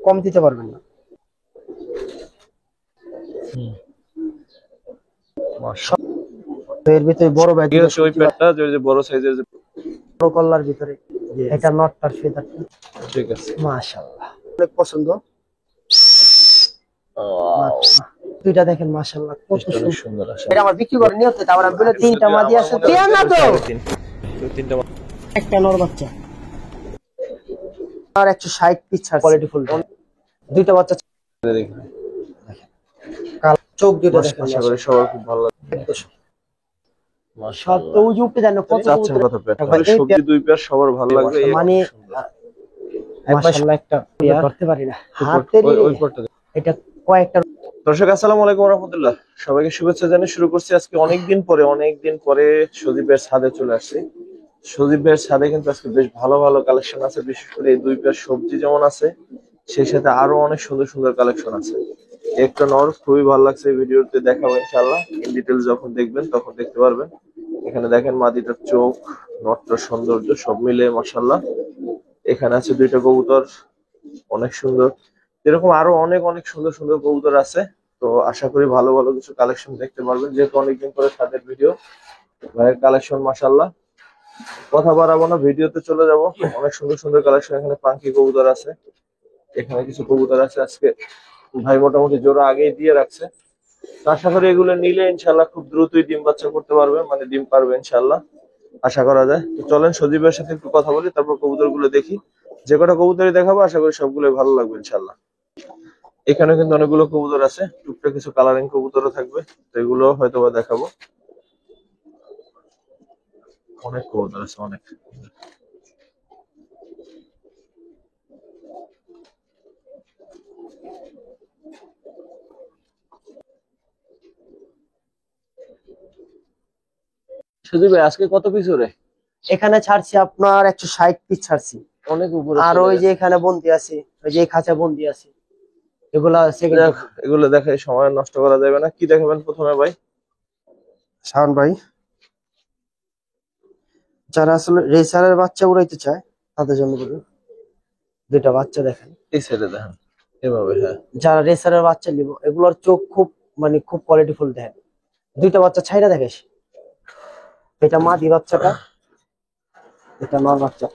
কম দিতে পারবেন না। এর ভিতরে বড় ভাই দুটো ওই পেটটা যে বড় সাইজের যে বড় কল্লার ভিতরে এটা নটটার ফেদারটা ঠিক আছে মাশাআল্লাহ অনেক পছন্দ। দুইটা দেখেন মাশাআল্লাহ কত সুন্দর আসে। এটা আমার বিক্রি করে নিয়তে তারপর আমি বলে তিনটা মাদি আছে দেন না তো তিনটা একটা নর বাচ্চা আর 160 পিস ছাড় কোয়ালিটি ফুল দুইটা বাচ্চা দেখেন কাল চোখ দুটো দেখেন আশা করি সবার খুব ভালো লাগবে। সব তো ওই উপরে জানো কত চাচ্ছেন কত পেয়ার সবজি দুই পেয়ার সবার ভালো লাগবে মানে মাশাআল্লাহ একটা পেয়ার করতে পারি না হাতের ওই পটটা এটা কয়েকটা। দর্শক আসসালামু আলাইকুম ওয়া রাহমাতুল্লাহ, সবাইকে শুভেচ্ছা জানিয়ে শুরু করছি। আজকে অনেকদিন পরে সজীবের ছাদে চলে আসছি। সজীবের ছাদে কিন্তু আজকে বেশ ভালো ভালো কালেকশন আছে, বিশেষ করে এই দুই পেয়ার সবজি যেমন আছে সেই সাথে আরো অনেক সুন্দর সুন্দর কালেকশন আছে। একটা নর খুবই ভালো লাগছে, ভিডিওতে দেখাবো ইনশাআল্লাহ। ইন ডিটেইলস যখন দেখবেন তখন দেখতে পারবেন। এখানে দেখেন মাদিটার চোখ, নটটার সৌন্দর্য সব মিলে মাশাআল্লাহ। এখানে আছে দুইটা কবুতর অনেক সুন্দর, এরকম আরো অনেক সুন্দর সুন্দর কবুতর আছে। তো আশা করি ভালো ভালো কিছু কালেকশন দেখতে পারবেন, যেহেতু অনেকদিন পরে ছাদের ভিডিও। ভাইয়ের কালেকশন মাশাআল্লাহ, কথা বাড়াবো না, ভিডিওতে চলে যাব। অনেক সুন্দর সুন্দর কালেকশন, এখানে পাঙ্কি কবুতর আছে, এখানে কিছু কবুতর আছে। আজকে ভাই মোটামুটি জোড়া আগেই দিয়ে রাখছে। তো আশা করি এগুলো নিলে ইনশাআল্লাহ খুব দ্রুতই ডিম বাচ্চা করতে পারবে, মানে ডিম পারবে ইনশাআল্লাহ, আশা করা যায়। তো চলেন সজীবের সাথে একটু কথা বলি, তারপর কবুতর গুলো দেখি। যে কটা কবুতরই দেখাবো আশা করি সবগুলোই ভালো লাগবে ইনশাআল্লাহ। এখানে কিন্তু অনেকগুলো কবুতর আছে, টুকটাক কিছু কালারিং কবুতরও থাকবে, তো এগুলো হয়তো বা দেখাবো। অনেক কবুতর আছে অনেক। শুধু ভাই আজকে কত পিস ওরে? এখানে ছাড়ছি আপনার 160 পিস ছাড়ছি অনেক উপরে। আর ওই যে এখানে বন্দি আছে, ওই যে খাঁচা বন্দি আছে, এগুলা সেকেন্ড। এগুলো দেখে সময় নষ্ট করা যাবে না। কি দেখাবেন প্রথমে ভাই? শাওন ভাই, যারা আসলে রেসারের বাচ্চা উড়াইতে চায় তাদের জন্য বলুন দুইটা বাচ্চা দেখেন। এই সাইডে দেখেন এভাবে, হ্যাঁ। যারা রেসারের বাচ্চা নিব এগুলোর চোখ খুব মানে খুব কোয়ালিটি ফুল দেখেন। দুইটা বাচ্চা ছাইরা দেখিস, এটা মাদি বাচ্চাটা, এটা নর বাচ্চা।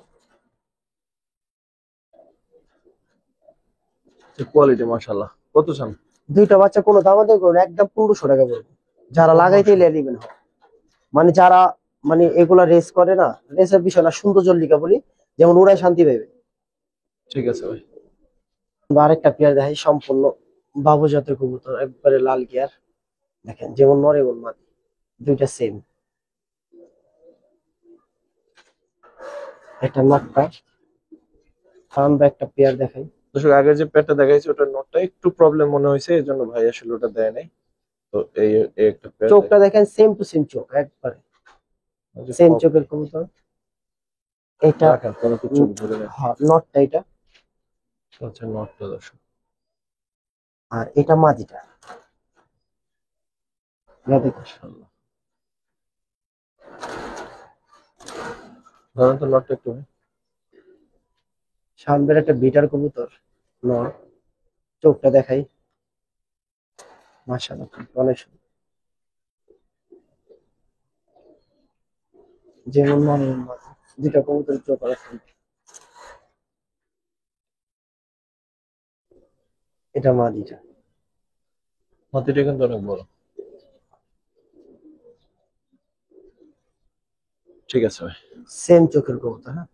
কোয়ালিটি মাশাআল্লাহ। কত চান? দুইটা বাচ্চা কোনো দাম দিয়ে করুন একদম 1500 টাকা পড়বে, যারা লাগাইতে নেবেন। মানে যারা মানে এগুলা রেস করে না, রেসের বিষয় না, সৌন্দর্য লিখা বলি, যেমন ওরাই শান্তি পাবে। ঠিক আছে ভাই। আরেকটা পেয়ার দেখাই, সম্পূর্ণ বাবু জাতের কবুতর, একবারে লাল গিয়ার দেখেন, যেমন নর এবং মাদি দুইটা সেম। একটা নটটা ঠান্ডা একটা পেয়ার দেখাই। দর্শক আগের যে পেয়ারটা দেখাইছে ওটা নটটা একটু প্রবলেম মনে হয়েছে, এই জন্য ভাই আসলে ওটা দেয় নাই। তো এই এই একটা পেয়ার চোখটা দেখেন সেম টু সেম চোখ, একবারে সেম চোখের কবুতর। এটা কোনো কিছু ধরে নেই। হ্যাঁ নটটা এটা, আচ্ছা নটটা দর্শক। আর এটা মাদিটা। মাশাআল্লাহ, ধরেন তো নটটা একটু। সামনের একটা বিটার কবুতর নর, চোখটা দেখাই মাশাআল্লাহ অনেক সুন্দর, যেমন নর এবং মাদি দুইটা কবুতর চোখ আছে। এটা মাদিটা, মাটিটা কিন্তু অনেক বড়। ঠিক আছে ভাই। সেম চোখের কবুতর। হ্যাঁ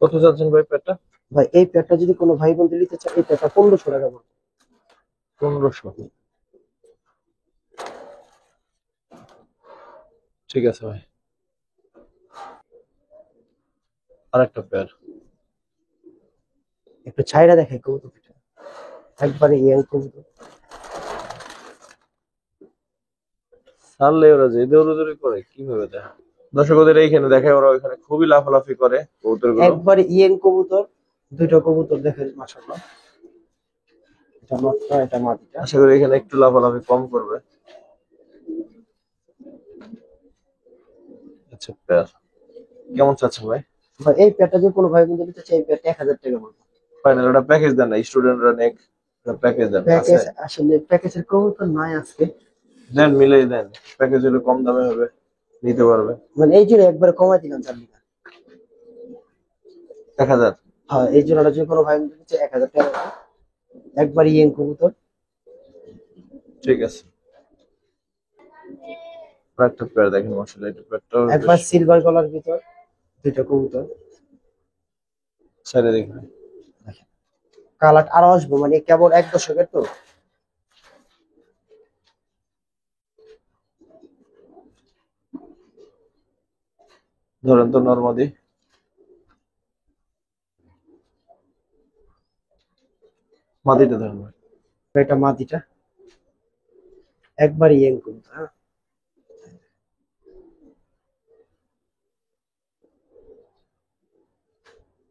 কত চাচ্ছেন ভাই পেয়ারটা? ভাই এই প্যাডটা যদি কোনো ভাই বোন নিতে চায় এই প্যাডটা 1500 টাকা পড়বে। 1500। ঠিক আছে ভাই। আরেকটা পেয়ার একটু ছাইরা দেখাই কবুতরটা, একবারে ইয়াং কবুতর। ছাড়লে ওরা যে দৌড়াদৌড়ি করে কিভাবে দেখা। দর্শক ওদের এইখানে দেখায়, ওরা ওইখানে খুবই লাফালাফি করে কবুতরগুলো। একবারে ইয়াং কবুতর, দুইটা কবুতর দেখেন মাশাআল্লাহ। এটা নটটা, এটা মাদিটা। আশা করি এখানে একটু লাফালাফি কম করবে। আচ্ছা পেয়ার কেমন চাচ্ছেন ভাই? ভাই এই পেয়ারটা যদি কোনো ভাই বন্ধু নিতে চাই, এই পেয়ারটা 1000 টাকা পড়বে। ফাইনাল ওটা প্যাকেজ দেন না, স্টুডেন্টরা নেক, প্যাকেজ দেন আছে? প্যাকেজ আসলে প্যাকেজের কবুতর নাই আজকে। দেন মিলাই দেন, প্যাকেজ হলে কম দামে হবে, নিতে পারবে। মানে এই জন্য একবারে কমাই দিলাম 4 টাকা। 1000। হ্যাঁ এই জন্য যদি কোনো ভাই বন্ধু নিতে চাই 1000 টাকা পড়বে। একবার ইয়েং কবুতর। ঠিক আছে, আর একটা পেয়ার দেখেন মাশাআল্লাহ, এটা পেয়ারটাও একবার বেশ সিলভার গলার ভিতর দুইটা কবুতর। সাইডে দেখেন। কালার আরো আসবো, মানে কেবল 1 দশকের তো। ধরেন তো নরমাদি, মাদিটা ধরেন ভাই। এটা মাদিটা একবার ইয়েং কবুতর। হ্যাঁ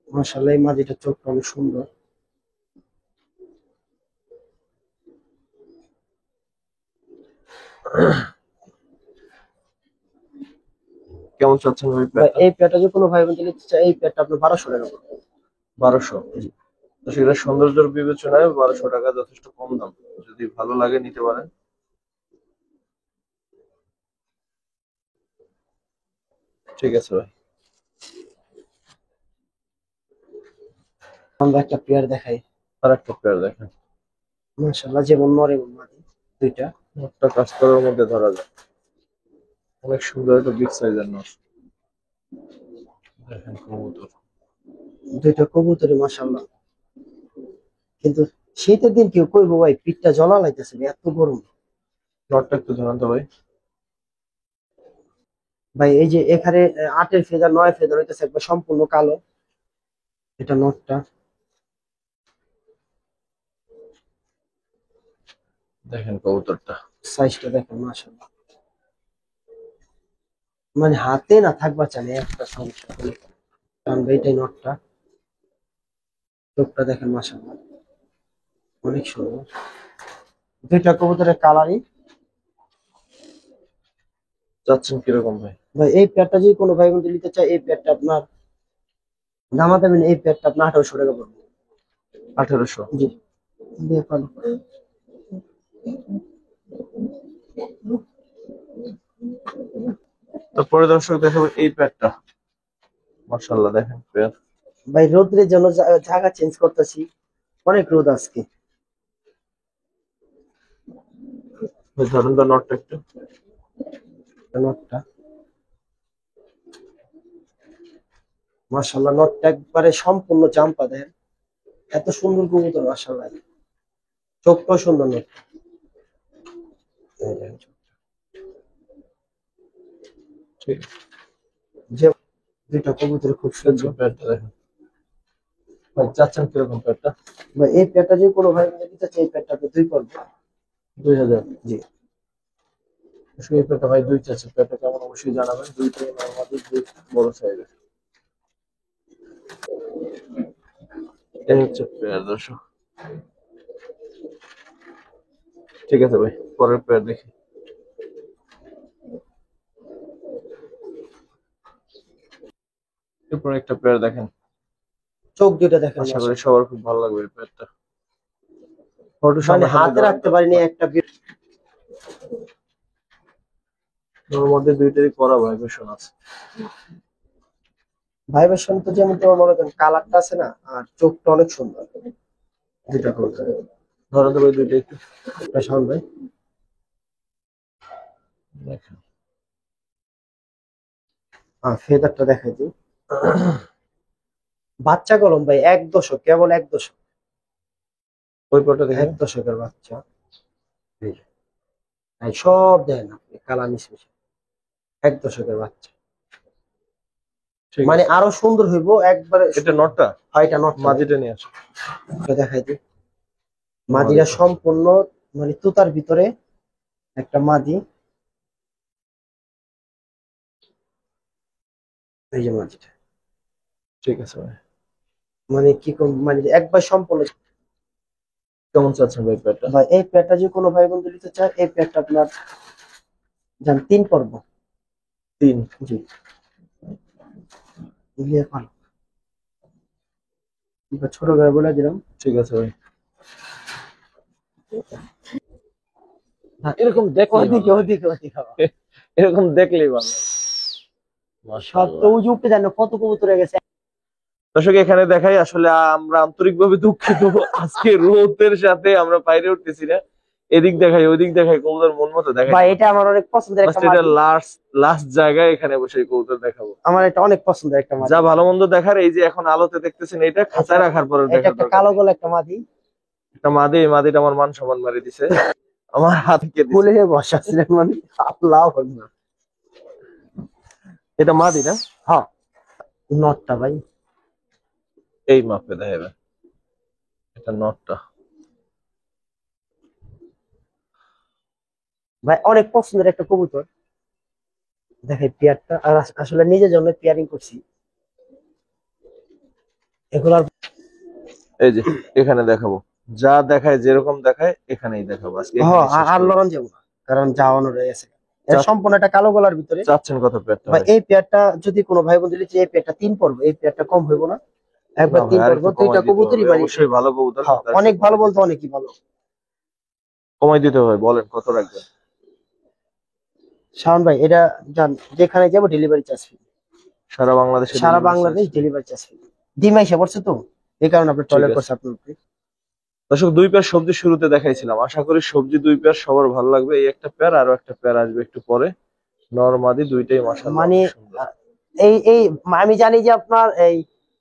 মাশাআল্লাহ এই মাদিটার চোখটা অনেক সুন্দর। কেমন চাচ্ছেন ভাই ভাই পেয়ারটা? এই পেয়ারটা যদি কোনো ভাই বন্ধু নিতে চাই, এই পেয়ারটা আপনার 1200 টাকা পড়বে। 1200? তো সেটা সৌন্দর্যের বিবেচনায় 1200 টাকা যথেষ্ট কম দাম, যদি ভালো লাগে নিতে পারেন। ঠিক আছে ভাই। আমরা একটা পেয়ার দেখাই। আর একটা পেয়ার দেখেন, মাশাআল্লাহ যেমন নর এবং মাদি দুইটা। একটা কাজ করার মধ্যে ধরা যায়, অনেক সুন্দর একটা বিগ সাইজের নর। দেখেন কবুতর, দুইটা কবুতরে মাশাআল্লাহ। কিন্তু শীতের দিন কেউ কইবো ভাই পিঠটা জ্বলা লাইতেছে এত গরম। নরটা একটু ধরান তো ভাই। ভাই এই যে এখানে 8-এর ফেদার 9 ফেদার হইতেছে একবার সম্পূর্ণ কালো। এটা নটটা। দেখেন কবুতরটা, সাইজটা দেখেন মাশাআল্লাহ। মানে হাতে না থাকবা চালে একটা সমস্যা হলে। কারণ এইটাই নটটা। চোখটা দেখেন মাশাআল্লাহ অনেক সুন্দর। দুইটা কবুতরের কালারই। চাচ্ছেন কিরকম ভাই? ভাই এই পেয়ারটা যদি কোনো ভাই বন্ধু নিতে চায়, এই পেয়ারটা আপনার দামাদামি এই পেয়ারটা আপনার 1800 টাকা পড়বে। 1800? জি দিয়ে পারো। তারপরে দর্শক দেখাবো এই পেয়ারটা, মাশাআল্লাহ দেখেন পেয়ার। ভাই রোদ্রের জন্য জায়গা চেঞ্জ করতেছি, অনেক রোদ আজকে। ধরেন তো নটটা একটু। নটটা মাশাআল্লাহ, নটটা একবারে সম্পূর্ণ জাম্পা দেখেন, এত সুন্দর কবুতর মাশাআল্লাহ। চোখটাও সুন্দর নট। ঠিক যে দুইটা কবুতর খুব আছে, সুন্দর। পেয়ারটা দেখেন ভাই, চাচ্ছেন কিরকম পেয়ারটা? ভাই এই পেয়ারটা যদি কোনো ভাই নিতে চায়, এই পেয়ারটাতে 2 পড়বে। 2000? জি অবশ্যই এই পেয়ারটা ভাই দুই চাচ্ছে, পেয়ারটা কেমন অবশ্যই জানাবেন। দুইটাই নরমাদি, দুই বড় সাইজের। এই হচ্ছে পেয়ার দর্শক। ঠিক আছে ভাই, পরের পেয়ার দেখি। এরপর একটা পেয়ার দেখেন, চোখ দুইটা দেখেন আশা করি মাশাআল্লাহ। সবার খুব ভালো লাগবে এই পেয়ারটা। ফটো মানে সামনে হাতে রাখতে পারিনি একটা ওর মধ্যে দুইটারই করা ভাইব্রেশন আছে। ভাইব্রেশন তো যেমন তোমার মনে করেন কালারটা আছে না, আর চোখটা অনেক সুন্দর দুইটা কবুতর। ধরো তো ভাই দুইটা একটু শাওন ভাই দেখেন। ফেদারটা দেখাই দিই। বাচ্চা কলম ভাই 1 দশক, কেবল 1 দশক। ওই পেয়ারটা দেখেন। 1 দশকের বাচ্চা। এই যে, এই সব দেন আপনি কালার মিশমিশে। 1 দশকের বাচ্চা, ঠিক মানে আছে। আরো সুন্দর হইব একবারে। এটা নটটা, হয়টা নট মাঝিটা নিয়ে আসো। দেখাই দিই। মাদিরা সম্পূর্ণ মানে তুতার ভিতরে একটা মাদি। এই যে মাদিটা, ঠিক আছে ভাই। মানে কি মানে একবার সম্পূর্ণ। কেমন চাচ্ছেন ভাই পেয়ারটা? ভাই এই প্যাডটা যদি কোনো ভাই বন্ধু নিতে চায়, এই প্যাডটা আপনার যান 3 পর্ব। তিন। জি ইলিয়া পালক এবার ছোট করে বলে দিলাম। ঠিক আছে ভাই। এরকম দেখলেই ওদিকে ভালো লাগে। ওদিকে ওদিকে এরকম দেখলেই ভালো লাগে। সব তো মাশাআল্লাহ। ওই যে উপরে জানো কত কবুতর হয়ে গেছে। দর্শক এখানে দেখাই, আসলে আমরা আন্তরিকভাবে দুঃখিত, আজকে রোদের সাথে আমরা বাইরে উঠতেছি না। এদিক দেখাই ওদিক দেখাই, কবুতর মন মতো দেখাই। ভাই এটা আমার অনেক পছন্দের একটা এটা মাটি। লাস্ট লাস্ট জায়গায় এখানে বসে কবুতর দেখাবো। আমার এটা অনেক পছন্দের একটা মাটি। যা ভালো মন্দ দেখার, এই যে এখন আলোতে দেখতেছেন, এটা খাঁচায় রাখার পরে এটা দেখার একটা দরকার কালো নেই। গলা একটা মাটি। একটা মাদি, এই মাদিটা আমার মান সম্মান মারি দিছে, আমার হাত কে দিছে। বলে বসা ছিলেন মানে আল্লাহ আকবার। এটা মাদি না? হ্যাঁ নটটা ভাই। এই মাপে দেখাবে, এটা নটটা। ভাই অনেক পছন্দের একটা কবুতর। দেখাই পেয়ারটা, আর আসলে নিজের জন্য পেয়ারিং করছি এগুলার। এই যে এখানে দেখাবো, যা দেখায় যেরকম দেখায় এখানেই দেখাবো আজকে। হ্যাঁ এখানেই শেষ আর করবো। লড়ন যাবো না, কারণ যাওয়ানো রয়ে গেছে। এটা সম্পূর্ণ একটা কালো গলার ভিতরে। চাচ্ছেন কত পেয়ারটা ভাই ভাই? এই পেয়ারটা যদি কোনো ভাই বন্ধু নিতে চায়, এই পেয়ারটা 3 পড়বে, এই পেয়ারটা কম হইব না। একবার না ভাই, 3 আর পড়বো, একটু কমাই দুইটা দিতে কবুতরই হবে, মানে। অবশ্যই ভালো কবুতর। হ্যাঁ তার অনেক একটু ভালো কমাই বলতে দিতে হবে। অনেকই ভালো। কমাই দিতে হবে, বলেন কত রাখবেন? শাওন ভাই এটা জান, যেখানে যাবো ডেলিভারি চার্জ ফ্রি। সারা বাংলাদেশে সারা delivery Bangladesh charge? Delivery charge free. ডিমাইশে পড়ছে তো, এই কারণে আপনি ঠিক টয়লেট আছে করছে আপনার উপরে। দর্শক, দুই পেয়ার সবজি শুরুতে দেখাইছিলাম, আশা করি সবজি দুই পেয়ার সবার ভালো লাগবে। এই একটা পেয়ার, আরো একটা পেয়ার আসবে একটু পরে। নরমাদি দুইটাই মাশাআল্লাহ মানে অনেক সুন্দর। এই এই আমি জানি যে আপনার এই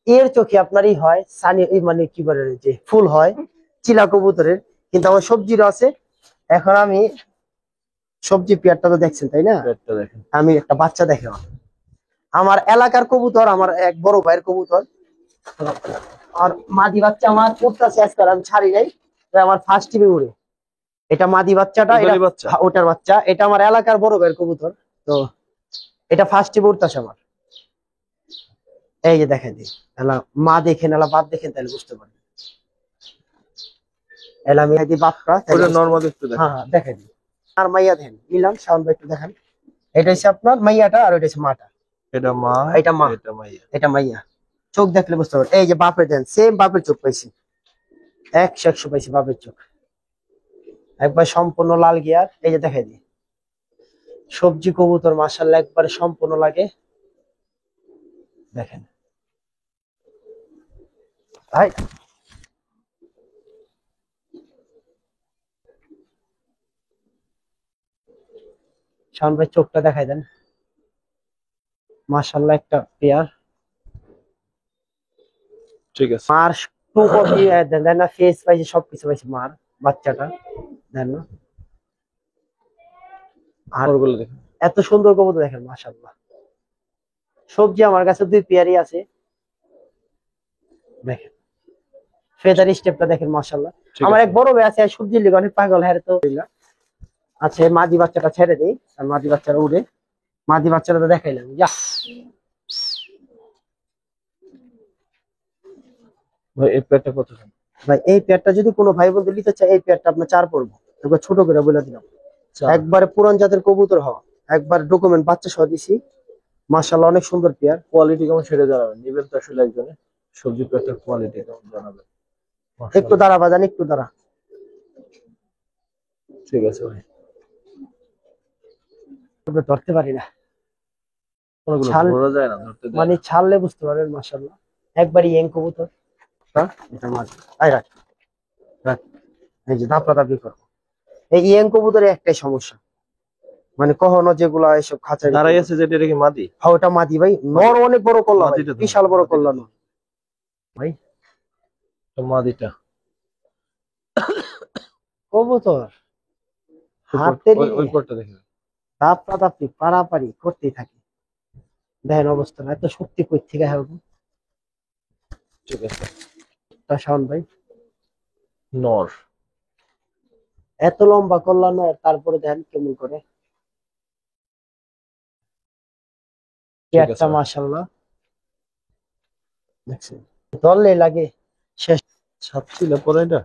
এর চোখে আপনারই হয় সানি, এই মানে কি বলে যে ফুল হয় চিলা কবুতরের, কিন্তু আমার সবজিরও আছে। এখন আমি সবজি পেয়ারটা তো দেখছেন তাই না, পেয়ারটা দেখেন। আমি একটা বাচ্চা দেখে আমার এলাকার কবুতর, আমার এক বড় ভাইয়ের কবুতর। আর মাদি বাচ্চা আমার উঠতেছে আজকাল, আমি ছাড়ি নাই, তো আমার ফার্স্ট টিমে উড়ে। এটা মাদি বাচ্চাটা, এটা ওদেরই বাচ্চা? ওটার বাচ্চা। এটা আমার এলাকার বড় ভাইয়ের কবুতর। তো এটা ফার্স্ট টিমে উঠতেছে আমার। এই যে দেখেন দিই, এলা মা দেখেন এলা বাপ দেখেন, তাহলে বুঝতে পারবেন। এলা মিয়া দি বাপটা, ওটা নরমাদি একটু দেখেন। হ্যাঁ হ্যাঁ দেখেন। আর মাইয়া দেখেন মিলান, সাউন্ড একটু দেখেন। এটা হচ্ছে আপনার মাইয়াটা, আর ওইটা হচ্ছে মাটা। এটা মা, এটা মা, এটা মাইয়া। এটা মাইয়া। চোখ দেখলে বুঝতে পারবেন। এই যে বাপের দেন, সেম বাপের চোখ পাইছি, 100 পাইছি বাপের চোখ, একবার সম্পূর্ণ লাল গিয়ার। এই যে দেখাই দিই, সবজি কবুতর মাশাআল্লাহ একবারে সম্পূর্ণ লাগে। দেখেন ভাই, শাওন ভাই চোখটা দেখাই দেন, মাশাআল্লাহ একটা পেয়ার। ঠিক আছে। মার টু কপি দেন না, ফেস পাইছে, সবকিছু পাইছে মার বাচ্চাটা, দেন না। আর ওরগুলো দেখেন। এত সুন্দর কবুতর দেখেন মাশাআল্লাহ। সবজি আমার কাছে 2 পেয়ারই আছে। দেখেন ফেদার স্টেপটা দেখেন মাশাআল্লাহ। ঠিক আমার আছে। এক বড় ভাই আছে সবজি লিগে অনেক পাগল, হ্যাঁ তো আছে। মাদি বাচ্চাটা ছেড়ে দেই, আর মাদি বাচ্চারা উড়ে। মাদি বাচ্চাটা তো দেখাইলাম, যা। ভাই এই পেয়ারটা কত দাম? ভাই এই পেয়ারটা যদি কোনো ভাই বন্ধু নিতে চায়, এই পেয়ারটা আপনার 4 পড়বো। একবার ছোট করে বলে দিলাম, একবারে পুরান জাতের কবুতর হওয়া, একবার ডকুমেন্ট বাচ্চা সহ দিছি। মাশাআল্লাহ অনেক সুন্দর পেয়ার। কোয়ালিটি কেমন সেটা জানাবেন, নিবেন তো আসলে একজনে। সবজি পেয়ারটার কোয়ালিটি কেমন জানাবেন। একটু দাঁড়া বাজান, একটু দাঁড়া। ঠিক আছে ভাই। ধরতে পারি না, কোনগুলো ছাল ধরা যায় না, ধরতে দেয় মানে না। ছাড়লে বুঝতে পারবেন মাশাআল্লাহ। একবারই ইয়ং কবুতর। হ্যাঁ এটা মাদি, আই রাখ রাখ। এই যে দাপড়া দাপড়ি করবো। এই ইয়ং কবুতরের একটাই সমস্যা, মানে কখনো যেগুলা এসব খাঁচায় দাঁড়াই আছে যেটা, এটা কি মাদি? হ্যাঁ ওটা মাদি ভাই, নর অনেক বড় করলাম ভাই, মাদিটা ধরো, বিশাল বড় মাদিটা করলাম ধরো। ভাই। তো মাদিটা কবুতর ওই হাতে ওই নিয়ে পরটা দেখে। দাপড়া দাপড়ি পারাপারি করতেই থাকে। দেখেন অবস্থা, এত শক্তি কই থেকে হবে। ঠিক আছে। তা শাওন ভাই নর। এত লম্বা করলাম না, তারপরে দেখেন কেমন করে ঠিক আছে পেয়ারটা ভাই। মাশাআল্লাহ দেখছেন, ধরলে লাগে শেষ। সাত ছিল পরে এটা।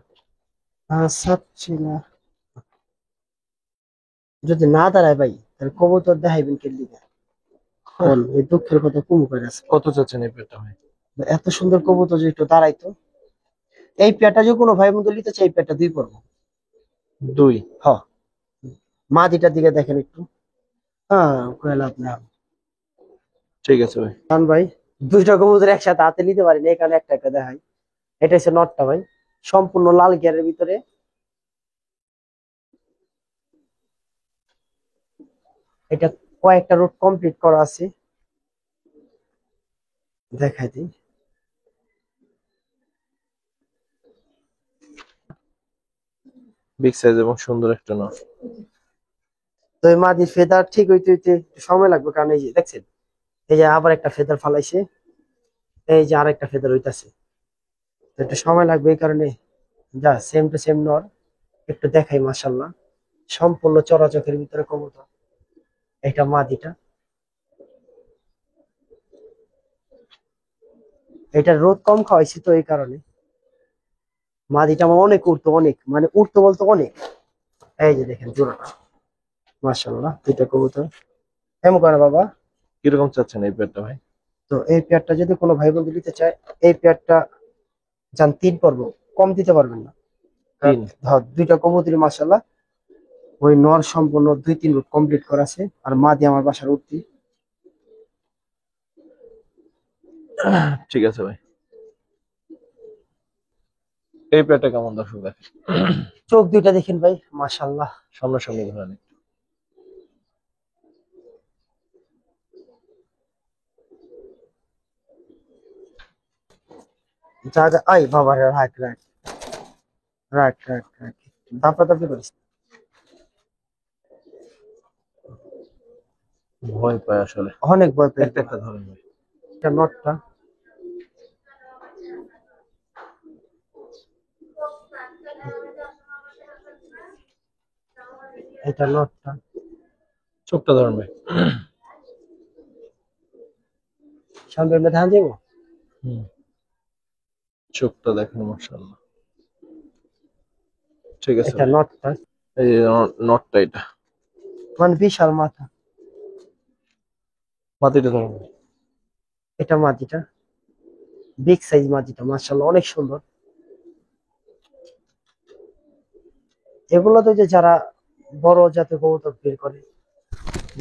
সাচ্ছি না, যদি না দাঁড়ায় ভাই তাহলে কবুতর দেখাইবেন কে লিগা। কোন এই দুঃখের কথা কুমু করে আছে। কত চাচ্ছেন এই পেয়ারটা ভাই? এত সুন্দর কবুতর যে একটু দাঁড়াইতো। এই পেয়ারটা যে কোনো ভাই বন্ধু নিতে চাই, এই পেয়ারটা দুই পড়বো। দুই। হ, মাদিটার দিকে দেখেন একটু। হ্যাঁ, কইলাম আপনার ঠিক আছে ভাই। খান ভাই, দুইটা কবুতর একসাথে হাতে নিতে পারি না, এই কারণে একটা একটা দেখাই। এটা হচ্ছে নটটা ভাই, সম্পূর্ণ লাল গিয়ারের ভিতরে। এটা কয়েকটা রুট কমপ্লিট করা আছে, দেখাই দিই। বিগ সাইজ এবং সুন্দর একটা নর। তো এই মাদির ফেদার ঠিক হইতে হইতে একটু সময় লাগবে, কারণ এই যে দেখছেন, এই যে আবার একটা ফেদার ফালাইছে, এই যে আর একটা ফেদার হইতাছে, তো একটু সময় লাগবে, এই কারণে যা সেম টু সেম নর। একটু দেখাই, মাশাল্লাহ, সম্পূর্ণ চরাচকের ভিতরে কবুতর। এটা মাদিটা, এটা রোদ কম খাওয়াইছি তো এই কারণে। মাদিটা আমার অনেক উঠতো, অনেক মানে উঠতো বলতো অনেক। এই যে দেখেন জোড়াটা, মাশাল্লাহ, দুইটা কবুতর। এমন করে বাবা। কিরকম চাচ্ছেন এই পেয়ারটা ভাই? তো এই পেয়ারটা যদি কোনো ভাই বন্ধু নিতে চায়, এই পেয়ারটা যান 3 পর্ব, কম দিতে পারবেন না। তিন। ধর দুইটা কবুতরি মাশাল্লাহ, ওই নর সম্পূর্ণ 2-3 রুট কমপ্লিট করা আছে, আর মাদি আমার বাসার উঠতি। ঠিক আছে ভাই। এই পেয়ারটা কেমন দর্শক দেখেন? চোখ দুইটা দেখেন ভাই, মাশাল্লাহ। সামনাসামনি ধরে নিন। জায়গা আই বাবা রে, রাখ রাখ রাখ রাখ রাখ, দাপা দাপি করিস। ভয় পায় আসলে। অনেক ভয় পেয়ে একটা একটা ধরেন ভাই। এটা নটটা, এটা নটটা। চোখটা ধরেন ভাই। সামনের মধ্যে ধান যাবো। হুম। চোখটা দেখেন মাশাআল্লাহ। ঠিক আছে এটা ভাই। নটটা, এই যে নটটা এটা। মানে বিশাল মাথা। মাটিটা ধরেন ভাই। এটা মাদিটা, বিগ সাইজ মাদিটা, মাশাআল্লাহ, অনেক সুন্দর। এগুলো তো যে যারা বড় জাতের কবুতর বের করে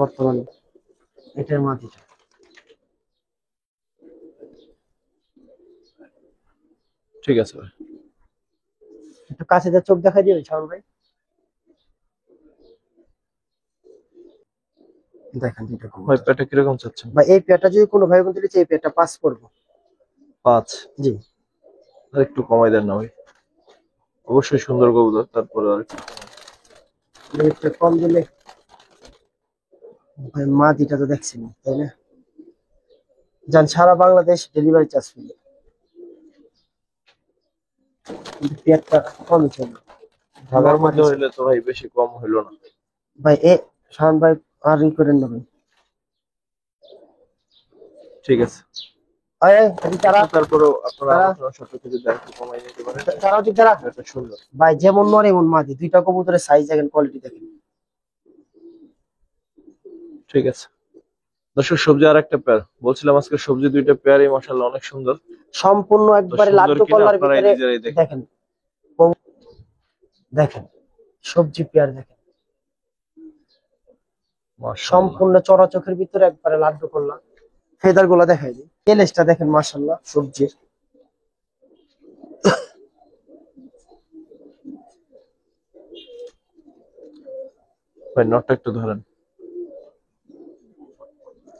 বর্তমানে, এটার মাদিটা। ঠিক আছে ভাই। একটু কাছে যা চোখ দেখা দিবে শাওন ভাই, দেখেন দুইটা ভাই কবুতর। পেয়ারটা কিরকম চাচ্ছেন? বা এই পেয়ারটা যদি কোনো ভাই বন্ধু নিচ্ছে, এই পেয়ারটা 5 করবো। 5। জি, আর একটু কমাই দেন না ভাই। অবশ্যই সুন্দর কবুতর, তারপরে আর একটু রেটটা কম দিলে। ভাই মাদিটা তো দেখছেন, তাই না? যান সারা বাংলাদেশ ডেলিভারি চার্জ ফ্রি, কিন্তু পেয়ারটা কমই চলবে। ঢাকার মধ্যে নরমালি হইলে তো ভাই বেশি কম হইলো না। ভাই, এ শাওন ভাই, আর ই করেন না ভাই। ঠিক আছে। তারা তারপরেও আপনারা তারা আলোচনা সাপেক্ষে যদি আরেকটু কমাই নিতে পারেন, তারাও ঠিক তারা। এটা সুন্দর। ভাই যেমন নর এমন মাদি, দুইটা কবুতরের সাইজ দেখেন, কোয়ালিটি দেখেন। ঠিক আছে দর্শক, সবজি আর একটা পেয়ার বলছিলাম, আজকে সবজি দুইটা পেয়ারই মাশাআল্লাহ অনেক সুন্দর। সম্পূর্ণ তো একবারে সুন্দর লাড্ডু কিনা কল্লার আপনারাই ভিতরে। নিজেরাই দেখেন। দেখেন, দেখেন সবজি পেয়ার দেখেন, মাশাআল্লাহ। সম্পূর্ণ চোখের ভিতরে একবারে লাড্ডু কল্লা। ফেদার গুলা দেখাই দিই, এলেসটা দেখেন মাশাল্লাহ সবজির। ভাই নটটা একটু ধরেন।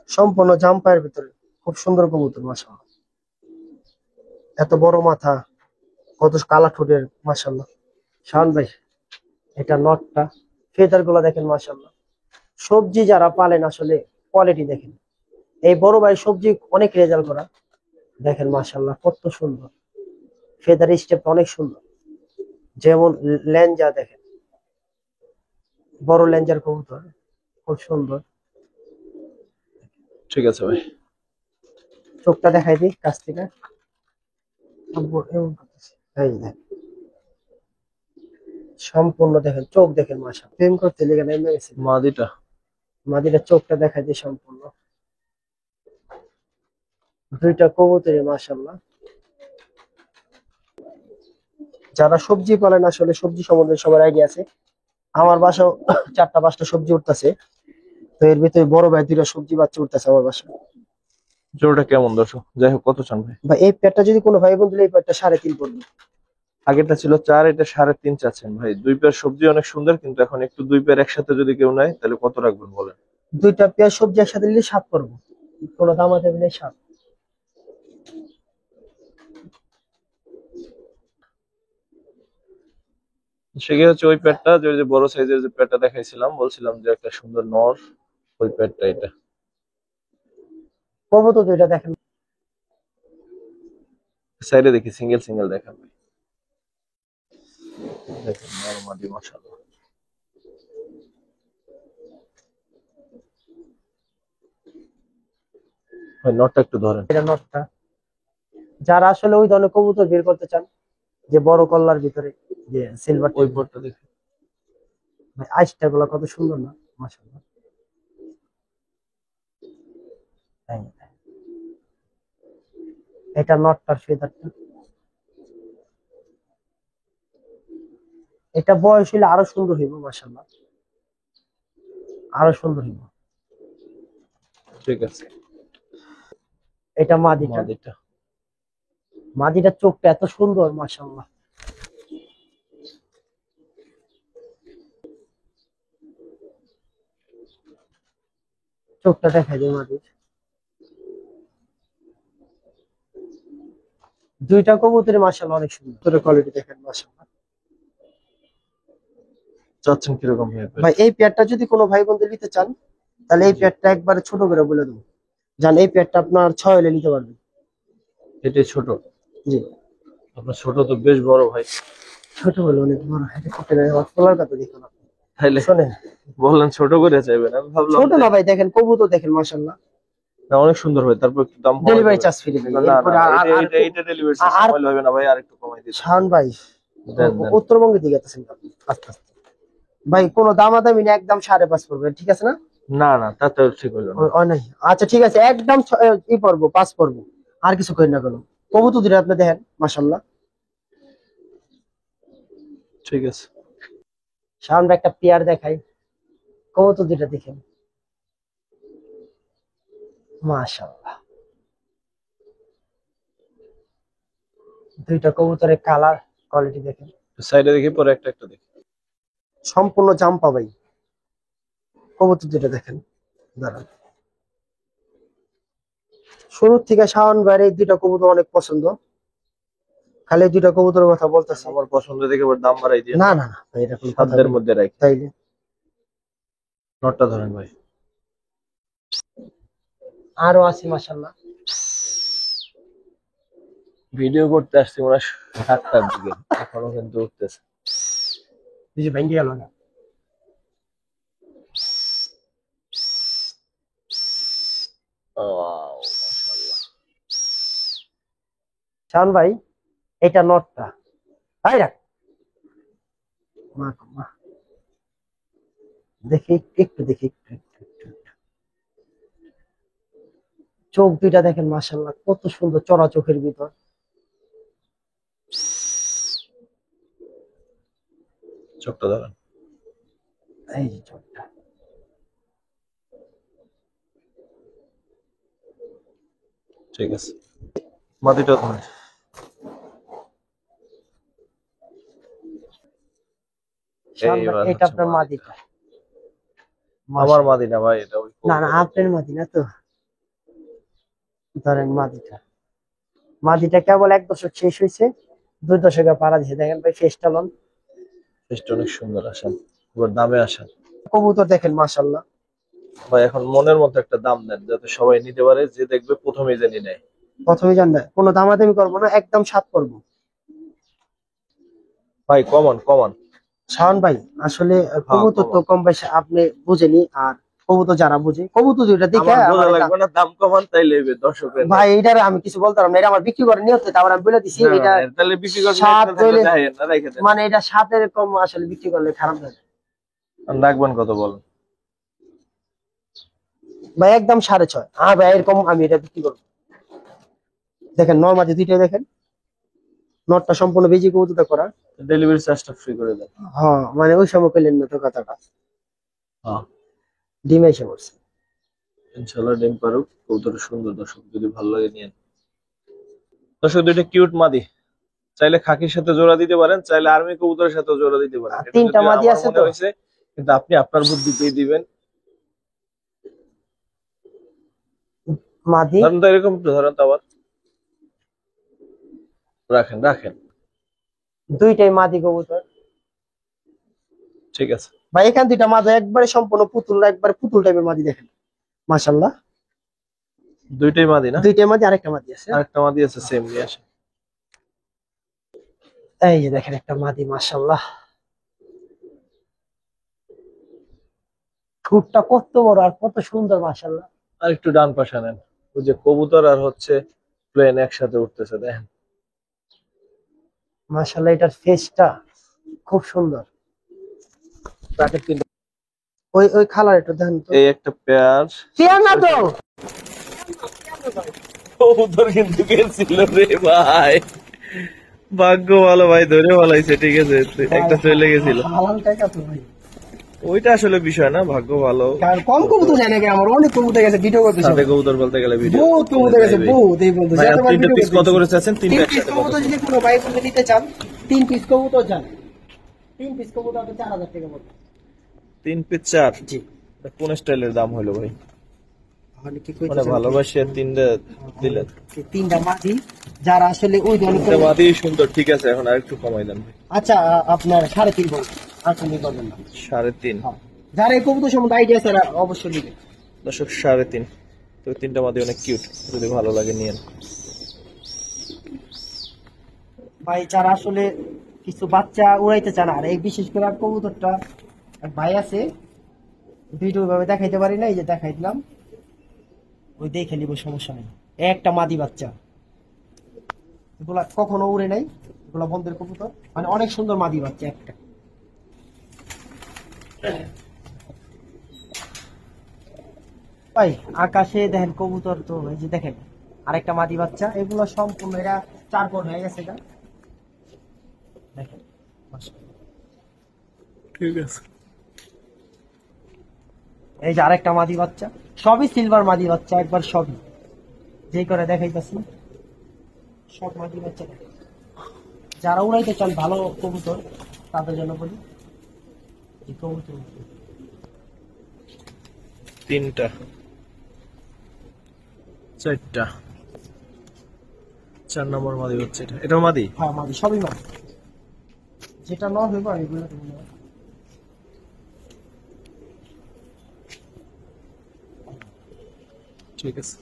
সম্পূর্ণ জাম্পায়ের ভিতরে, খুব সুন্দর কবুতর মাশাল্লাহ। এত বড় মাথা, কত কালা ঠোঁটের, মাশাল্লাহ। শাওন ভাই, এটা নটটা, ফেদার গুলা দেখেন মাশাল্লাহ। সবজি যারা পালেন আসলে কোয়ালিটি দেখেন। এই বড় ভাই সবজি অনেক রেজাল্ট করা, দেখেন মাশাল্লাহ কত সুন্দর। ফেদার স্টেপ অনেক সুন্দর, যেমন লেঞ্জা দেখেন, বড় লেঞ্জার কবুতর, খুব সুন্দর। ঠিক আছে ভাই। চোখটা দেখাই দিই কাছ থেকে। আব্বু, এমন করতেছে। এই যে দেখেন, সম্পূর্ণ দেখেন, চোখ দেখেন, মাশা প্রেম করতে লেগে নেমে গেছে। মাদিটা। মাদিটা চোখটা দেখাই দিই সম্পূর্ণ। দুইটা কবুতরই মাশাআল্লাহ। যারা সবজি পালেন আসলে সবজি সম্বন্ধে সবার আইডিয়া আছে। আমার বাসাও 4টা 5টা সবজি উঠতেছে, তো এর ভিতরে বড় ভাই 2টা সবজি বাচ্চা উঠতেছে আমার বাসায়। জোড়াটা কেমন দর্শক? যাই হোক, কত চান ভাই? বা এই পেয়ারটা যদি কোনো ভাই বন্ধু এই পেয়ারটা 3.5 পড়বে। আগেরটা ছিল 4, এটা 3.5 চাচ্ছেন ভাই। দুই পেয়ার সবজি অনেক সুন্দর, কিন্তু এখন একটু দুই পেয়ার একসাথে যদি কেউ নেয় তাহলে কত রাখবেন বলেন? দুইটা পেঁয়াজ সবজি একসাথে নিলে 7 পড়বো, কোনো দাম আছে বলে 7। সেক্ষেত্রে হচ্ছে ওই পেয়ারটা, যে ওই যে বড় সাইজের যে পেয়ারটা দেখাইছিলাম, বলছিলাম যে একটা সুন্দর নর, ওই পেয়ারটা এটা। কবো তো দুইটা দেখেন। সাইডে দেখি সিঙ্গেল সিঙ্গেল দেখান ভাই। দেখেন নরমালি মাশাআল্লাহ। ভাই নটটা একটু ধরেন। এটা নটটা। যারা আসলে ওই ধরনের কবুতর বের করতে চান, যে বড় কল্লার ভিতরে যে সিলভার ওই পেয়ারটা দেখি। আইসটা গুলা কত সুন্দর না মাশাআল্লাহ। তাই না? এটা নটটার ফেদারটা। এটা বয়স হইলে আরো সুন্দর হইব মাশাআল্লাহ, আরো সুন্দর হইব। ঠিক আছে। এটা মাদিটা। মাদিটা। মাদিটার চোখটা এত সুন্দর মাশাআল্লাহ। চোখটা দেখাই দিই মাদির। দুইটা কবুতরের মাশাআল্লাহ অনেক সুন্দর কোয়ালিটি দেখেন মাশাআল্লাহ। চাচ্ছেন কিরকম ভাই? ভাই এই পেয়ারটা যদি কোনো ভাই বন্ধু নিতে চান, তাহলে এই পেয়ারটা একবারে ছোট করে বলে দেবো, জান এই পেয়ারটা আপনার 6 হলে নিতে পারবেন। এটাই ছোট? জি। আপনার ছোট তো বেশ বড় ভাই। ছোট হলে অনেক বড়, এটা করতে নাই কলার কাছে দেখুন আপনি। তাইলে শোনেন, বললেন ছোট করে চাইবেন, আমি ভাবলাম ছোট না ভাই, দেখেন কবুতর দেখেন মাশাআল্লাহ। না অনেক সুন্দর হয়, তারপর একটু দাম কমাই ডেলিভারি দেবেন। চার্জ ফ্রি ভাই। না না এরপরে না, আর এটা ডেলিভারি চার্জ আর কমাইলে হবে না ভাই, আর একটু কমাই দিতে শান হবে। ভাই, দেন দেন। উত্তরবঙ্গে দিকে গেছেন আপনি আস্তে আস্তে। ভাই কোনো দামাদামি না, একদম 5.5 পড়বে, ঠিক আছে না? না না, তাতে ঠিক হইলো না। নাই আচ্ছা ঠিক আছে, একদম ই পড়বো 5 পড়বো, আর কিছু করি না কোনো। কবুতর দুটো আপনি দেখেন মাশাআল্লাহ। ঠিক আছে। সামনে একটা পেয়ার দেখাই, কবুতর দুটো দেখেন মাশাআল্লাহ। দুইটা কবুতরের কালার কোয়ালিটি দেখেন, সাইডে দেখি, পরে একটা একটা দেখি। সম্পূর্ণ জাম্পা ভাই। কবুতর দুটো দেখেন, দাঁড়ান। শুরুর থেকে শাওন ভাইয়ের এই দুইটা কবুতর অনেক পছন্দ, খালি এই দুইটা কবুতরের কথা বলতেছে। আমার পছন্দ দেখে আবার দাম বাড়াই দিয়ে। না না না ভাই, এটা কোনো কথা সাধ্যের না। মধ্যে রাখি। তাইলে নটটা ধরেন ভাই। আরো আছে মাশাআল্লাহ। ভিডিও করতে আসছি মনে হয় 7টার দিকে, এখনো কিন্তু উঠতেছে। এই যে ভেঙে গেল না। ওয়াও, মাশাআল্লাহ। শাওন ভাই এটা নটটা, তাই রাখ মা গো মা। দেখি একটু দেখি একটু। চোখ দুইটা দেখেন মাশাআল্লাহ, কত সুন্দর চড়া চোখের ভিতর। চোখটা ধরেন। এই যে চোখটা, ঠিক আছে। মাটিটা ধরেন। শাওন এইবার ভাই এটা হচ্ছে আপনার মাদিটা। মাদিটা। আমার মাদি না ভাই, এটা ওই না না আপনার মাদি না তো, ধরেন মাদিটা। মাদিটা কেবল 1 দশক শেষ হয়েছে, 2 দশকে পাড়া দিছে, দেখেন ভাই ফেসটা লন। ফেসটা অনেক সুন্দর। আসেন এবার দামে আসেন কবুতর দেখেন মাশাআল্লাহ। ভাই। এখন মনের মতো একটা দাম দেন, যাতে সবাই নিতে পারে, যে দেখবে প্রথমেই জানি নেয়। প্রথমে জান না, কোনো দামাদামি করবো না, একদম 7 করবো। ভাই কমান কমান। শাওন ভাই আসলে হ্যাঁ, কবুতর তো কম বেশি আপনি বুঝেনি, আর কবুতর যারা বুঝে কবুতর দুইটা দেখে আমার বোঝা আমার লাগবে না, দাম কমান তাইলে হবে দর্শকের। ভাই এটার আমি কিছু বলতে পারবো না, এটা আমার বিক্রি করে নিয়ত, তারপর আমি বলে দিছি এটা তাহলে বিক্রি করবেন, সাত একটা থাকলে হইলে- দেখাইয়েন না, রেখে দেন। মানে এটা 7-এর কম আসলে বিক্রি করলে খারাপ লাগে। রাখবেন কত বলেন? ভাই একদম 6.5। ভাই এরকম আমি এটা বিক্রি করবো। দেখেন নর মাদি দুইটাই দেখেন, নরটা সম্পূর্ণ বেজি কবুতরটা করা। ডেলিভারি চার্জটা ফ্রি করে দেন। হ্যাঁ মানে ওই সময় কইলেন না তো কথাটা, হ্যাঁ ডিমে এসে পড়ছে। ইনশাআল্লাহ ডিম পারুক, কবুতরটা সুন্দর। দর্শক যদি ভালো লাগে নিয়েন। দর্শক দুইটা কিউট মাদি, চাইলে খাকির সাথে জোড়া দিতে পারেন, চাইলে আর্মি কবুতরের সাথে জোড়া দিতে পারেন। আর এটা তিনটা যদিও মাদি আমার আছে মনে তো। হয়েছে, কিন্তু আপনি আপনার বুদ্ধিতেই দিবেন। মাদি ধরেন তো এরকম একটু ধরেন তো আবার, রাখেন রাখেন, দুইটাই মাদি কবুতর ঠিক আছে। ভাই। এখান দুইটা মাদি একবারে সম্পূর্ণ পুতুল, একবারে পুতুল টাইপের মাদি দেখেন, মাশাআল্লাহ। দুইটাই মাদি না? দুইটাই মাদি, আরেকটা মাদি আছে। আরেকটা মাদি আছে, সেম নিয়ে আসেন। এই যে দেখেন একটা মাদি, মাশাআল্লাহ। ঠোঁটটা কত বড় আর কত সুন্দর, মাশাআল্লাহ। আর একটু ডান পাশে নেন, ওই যে কবুতর আর হচ্ছে প্লেন একসাথে উঠতেছে, দেখেন। মাশাআল্লাহ এটার ফেসটা খুব সুন্দর। প্রাকৃতিক। ওই ওই কালার একটু দেখেন তো। এই একটা পেয়ার পেয়ার না তো, কবুতর কিন্তু গেছিল রে ভাই, ভাগ্য ভালো ভাই, ধরে ভালাইছে, ঠিক আছে। একটা চলে গেছিল, হালাল টাকা তো ভাই। ওইটা আসলে বিষয় না, ভাগ্য ভালো। কারণ কম কবুতর যায় নাকি, আমার অনেক কবুতর গেছে ভিডিও করতে। সাথে কবুতর বলতে গেলে ভিডিও বহুত কবুতর গেছে, বহুত। এই বলতে ভাই, আপনি তিনটা পিস কত করে চাচ্ছেন? তিন তিনটা পিস একসাথে কত? কবুতর যদি কোনো ভাই বন্ধু নিতে চান, 3 পিস কবুতর চান, 3 পিস কবুতর তো 4000 টাকা পড়বে। 3 পিস 4? জি। কোন স্টাইলের দাম হলো ভাই? তাহলে কি কইতে মানে চান? ভালোবাসে তিনটা দিলেন। এই তিনটা মাদি যারা আসলে ওই ধরনের তিনটা মাদি সুন্দর, ঠিক আছে। এখন আরেকটু কমাই দেন ভাই। আচ্ছা আপনার 3.5 বলুন, আচ্ছা নিয়ে করবেন না। 3.5? হ্যাঁ। যারা এই কবুতর সম্বন্ধে আইডিয়া আছে তারা অবশ্যই নেবেন। দর্শক 3.5, তো তিনটা মাদি অনেক কিউট, যদি ভালো লাগে নিয়েন। ভাই যারা আসলে কিছু বাচ্চা উড়াইতে চান, আর এই বিশেষ করে কবুতরটা এক ভাই আছে, ভিডিও ভাবে দেখাইতে পারি না, এই যে দেখাই দিলাম, ওই দেখে নিব, সমস্যা নেই। একটা মাদি বাচ্চা, এগুলা কখনো উড়ে নাই, এগুলা বন্ধের কবুতর, মানে অনেক সুন্দর মাদি বাচ্চা একটা। ভাই আকাশে দেখেন কবুতর, তো এই যে দেখেন আরেকটা মাদি বাচ্চা, এগুলো সম্পূর্ণ এরা 4 পর হয়ে গেছে এটা দেখেন, মাশাআল্লাহ। ঠিক আছে। এই যে আরেকটা মাদি বাচ্চা, সবই সিলভার মাদি বাচ্চা, একবার সবই যেই করে দেখাইতেছি, সব মাদি বাচ্চা দেখেন। যারা উড়াইতে চান ভালো কবুতর, তাদের জন্য বলি এই কবুতর। তিনটা, চারটা, 4 নম্বর মাদি হচ্ছে এটা। এটাও মাদি? হ্যাঁ মাদি, সবই মাদি। যেটা ন হইব এগুলো তুমি নাও। ঠিক আছে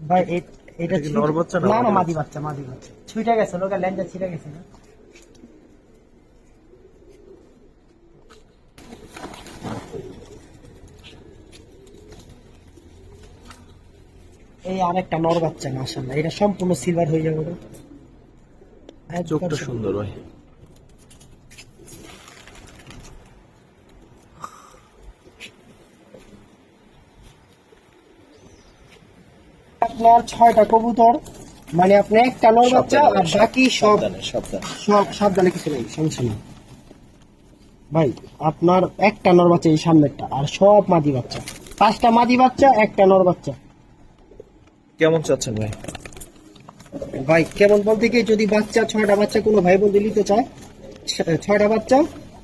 ভাই এটা কি নর বাচ্চা না না না, মাদি মাদি বাচ্চা, মাদি বাচ্চা। ছুটে গেছে, লোকের ল্যাঞ্জা ছিঁড়ে গেছে না। এই আরেকটা নর বাচ্চা, মাশাআল্লাহ, এটা সম্পূর্ণ সিলভার হয়ে যাবে। চোখটা সুন্দর ভাই। আপনার 6টা কবুতর, মানে আপনি একটা নর বাচ্চা আর বাকি সব সাবধানে। সব সাবধানে, কিছু নেই, সমস্যা নেই ভাই। আপনার একটা নর বাচ্চা এই সামনেরটা, আর সব মাদি বাচ্চা, 5টা মাদি বাচ্চা, একটা নর বাচ্চা। কেমন চাচ্ছেন ভাই? ভাই কেমন বলতে কি, যদি বাচ্চা 6টা বাচ্চা কোনো ভাই বোন নিতে চায়, 6টা বাচ্চা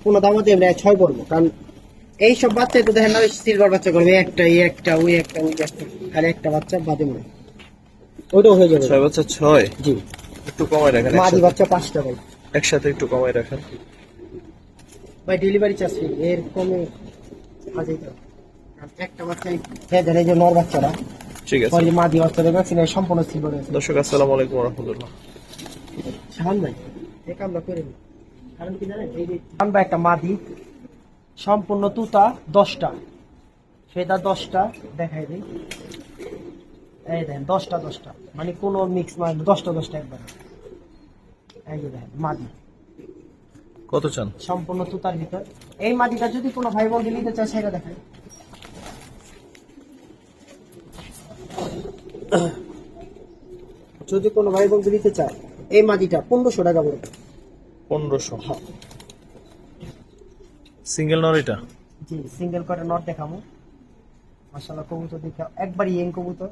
কোনো দামতে আমরা 6 পড়বো, কারণ এই সব বাচ্চা তো দেখেন না, সিলভার বাচ্চা করবে একটা, এই একটা, ওই একটা, ওই একটা, আর একটা বাচ্চা বাদে মনে ওইটাও হয়ে যাবে। 6 বাচ্চা 6? জি। একটু কমাই রাখেন, মাদি বাচ্চা 5টা ভাই। একসাথে একটু কমাই রাখেন ভাই ডেলিভারি চার্জ এর কমে একটা বাচ্চা হ্যাঁ জানে যে নর বাচ্চারা, ঠিক আছে। ওই যে মাদি বাচ্চাদের ভ্যাকসিন সম্পূর্ণ সিলভার আছে। দর্শক আসসালামু আলাইকুম ওয়া রাহমাতুল্লাহ। শাহান ভাই এই কামটা করে নিন, কারণ কি জানেন, এই যে শাহান ভাই একটা মাদি সম্পূর্ণ তুতা 10টা, সেটা 10টা দেখাই দিই। এই দেখেন 10টা, মানে কোনো মিক্স মানে 10টা একবার। এই যে দেখেন মাদি কত চান? সম্পূর্ণ তুতার ভিতর। এই মাদিটা যদি কোনো ভাই বোন নিতে চায় সেটা দেখেন, যদি কোনো ভাই বন্ধু নিতে চায় এই মাদিটা 1500 টাকা পড়বে। 1500। সিঙ্গেল নর এটা? জি, সিঙ্গেল করে নট দেখাবো। মাশাআল্লাহ কবুতর দেখা একবার ইয়েং কবুতর,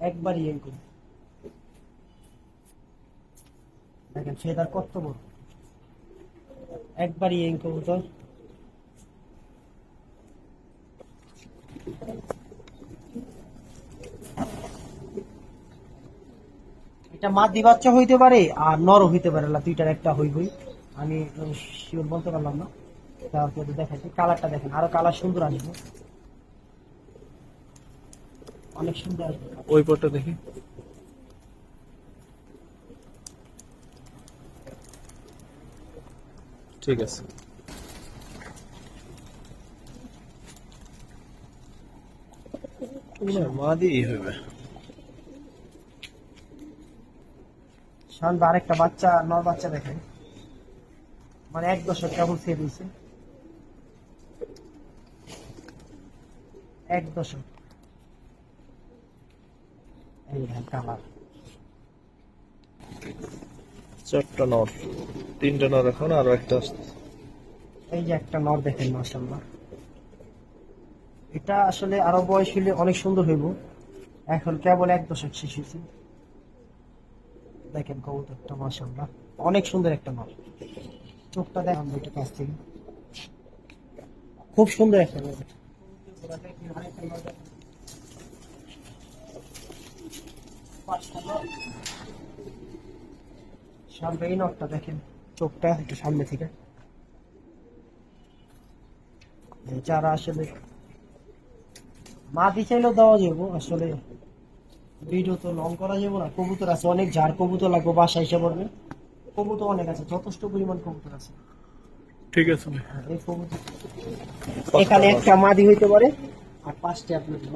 একবার ইয়েং কবুতর দেখেন ফেদার কত বড়, একবার ইয়েং কবুতর। এটা মাদি বাচ্চা হইতে পারে আর নরও হইতে পারে, দুইটার একটা হইবই, আমি শিওর বলতে পারলাম না। তারপরে দেখাচ্ছি কালারটা দেখেন, আরো কালার সুন্দর আসবে, অনেক সুন্দর আসবে। ওই পটটা দেখি। ঠিক আছে। মাদি হবে। শান্ত আরেকটা বাচ্চা, নর বাচ্চা দেখেন, মানে 1 দশক কেবল সেভ হয়েছে, 1 দশক। এই দেখেন কালার, 4টা নর, 3টা নর এখন, আরো একটা আসছে। এই যে একটা নর দেখেন মাশাআল্লাহ, এটা আসলে আরো বয়স হলে অনেক সুন্দর হইব, এখন কেবল 1 দশক শেষ হয়েছে। দেখেন কবুতরটা মাশাআল্লাহ অনেক সুন্দর একটা নর, চোখটা দেখেন দুইটা কাছ থেকে, খুব সুন্দর একটা নর। সামনে এই নরটা দেখেন, চোখটা একটু সামনে থেকে, যারা আসলে মাদি চাইলেও দেওয়া যাবো, আসলে ভিডিও তো লং করা যাবো না। কবুতর আছে অনেক, যার কবুতর লাগবে বাসা এসে পড়বে, কবুতর অনেক আছে, যথেষ্ট পরিমাণ কবুতর আছে। ঠিক আছে। এই কবুতর এখানে একটা মাদি হইতে পারে আর 5টা আপনার দেব।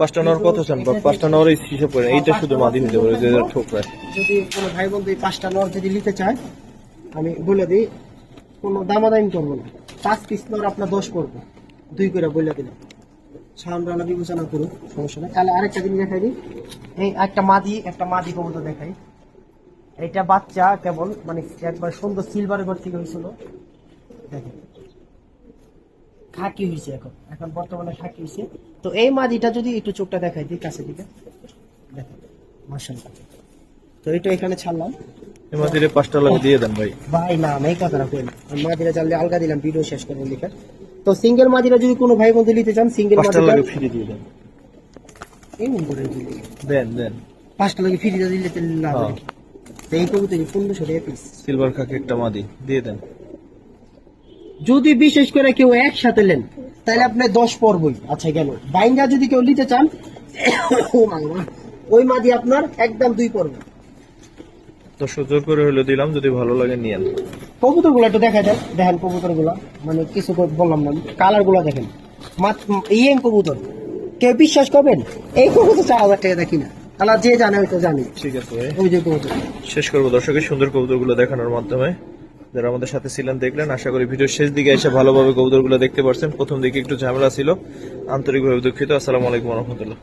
5টা নর কত চান? 5টা নর হিসাব করে এইটা শুধু মাদি হতে পারে, যে ঠোকরা। যদি কোনো ভাই বন্ধু এই 5টা নর যদি নিতে চায় আমি বলে দিই, কোনো দামাদামি করবো না, 5 পিস নর আপনার 10 পড়বে, 2 করে বলে দিলাম, সামনে বিবেচনা করুন, সমস্যা নেই। তাহলে আরেকটা জিনিস দেখাই দিই, এই একটা মাদি কবুতর দেখাই, এটা বাচ্চা কেবল, মানে একবার সুন্দর সিলভারের ঘর থেকে হয়েছিল, দেখেন খাকি হয়েছে, এখন বর্তমানে খাকি হয়েছে। তো এই মাদিটা যদি একটু চোখটা দেখাই দিই কাছে দিকে, দেখেন মাশাআল্লাহ। তো এটা এখানে ছাড়লাম, এই মাদিরে 5টা লাগে দিয়ে দেন ভাই। ভাই না এই কথাটা কই না, মাদিরা চাললে আলগা দিলাম, ভিডিও শেষ করবো লিখে। তো সিঙ্গেল মাদিরা যদি কোনো ভাই বন্ধু নিতে চান, সিঙ্গেল 5টা মাদিরা লাগে ফ্রি দিয়ে দেন। এই নম্বরে দিলে দেন 5টা লাগে ফ্রি দিলে লাভ হ্যাঁ। কি? তো এই কবুতর 1500 টাকা পিস। সিলভার খাকি একটা মাদি দিয়ে দেন। যদি বিশেষ করে কেউ একসাথে নেন তাহলে আপনি 10 পড়বই, আচ্ছা গেল। বাইঙ্গা যদি কেউ নিতে চান ওই মাদি আপনার একদম 2 পড়বে। তো সুযোগ করে হলো দিলাম, যদি ভালো লাগে নিয়েন। কবুতর গুলো একটু দেখা যায়, দেখেন কবুতর গুলা, মানে কিছু বললাম না, কালার গুলা দেখেন, ইয়েং কবুতর, কেউ বিশ্বাস করবেন এই কবুতর 4000 টাকা দেখি না, তাহলে যে জানে হয়তো জানি। ঠিক আছে ভাই, ওই যে কবুতর শেষ করবো দর্শকের সুন্দর কবুতরগুলো দেখানোর মাধ্যমে। যারা আমাদের সাথে ছিলেন দেখলেন, আশা করি ভিডিওর শেষ দিকে এসে ভালোভাবে কবুতরগুলো দেখতে পারছেন। প্রথম দিকে একটু ঝামেলা ছিল, আন্তরিকভাবে দুঃখিত। আসসালামু আলাইকুম ওয়া রাহমাতুল্লাহ।